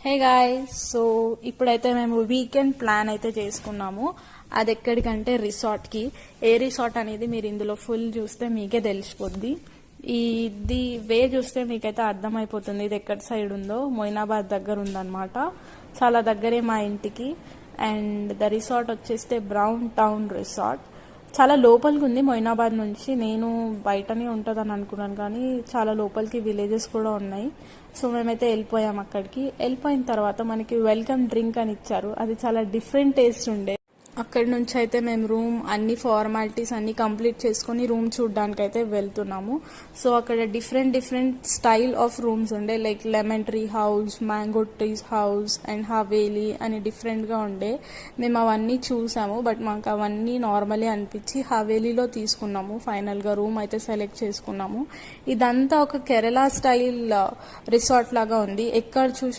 Hey guys, so ఇప్పుడైతే మేము weekend plan అయితే చేసుకున్నాము. అది ఎక్కడికంటే రిసార్ట్కి. ఏ రిసార్ట్ అనేది మీరు ఇందులో ఫుల్ చూస్తే మీకే తెలిసిపోద్ది. ఇది వే చూస్తే మీకైతే అర్థమైపోతుంది ఇది ఎక్కడి సైడ్ ఉందో. మొయినాబాద్ దగ్గర ఉందన్నమాట, చాలా దగ్గరే మా ఇంటికి. అండ్ ద రిసార్ట్ వచ్చేస్తే బ్రౌన్ టౌన్ రిసార్ట్. చాలా లోపలికి ఉంది మొయినాబాద్ నుంచి. నేను బయటనే ఉంటుందని అనుకున్నాను, కానీ చాలా లోపలికి విలేజెస్ కూడా ఉన్నాయి. సో మేమైతే వెళ్ళిపోయాం. అక్కడికి వెళ్ళిపోయిన తర్వాత మనకి వెల్కమ్ డ్రింక్ అని ఇచ్చారు. అది చాలా డిఫరెంట్ టేస్ట్ ఉండే. అక్కడి నుంచి అయితే మేము రూమ్ అన్ని ఫార్మాలిటీస్ అన్ని కంప్లీట్ చేసుకుని రూమ్ చూడడానికి అయితే వెళ్తున్నాము. సో అక్కడ డిఫరెంట్ స్టైల్ ఆఫ్ రూమ్స్ ఉండే, like lemon tree house, mango tree house and Haveli అని డిఫరెంట్గా ఉండే. మేము అవన్నీ చూసాము, బట్ మాకు అవన్నీ నార్మలే అనిపించి హవేలీలో తీసుకున్నాము. ఫైనల్గా రూమ్ అయితే సెలెక్ట్ చేసుకున్నాము. ఇదంతా ఒక కేరళ స్టైల్ రిసార్ట్ లాగా ఉంది. ఎక్కడ చూసినా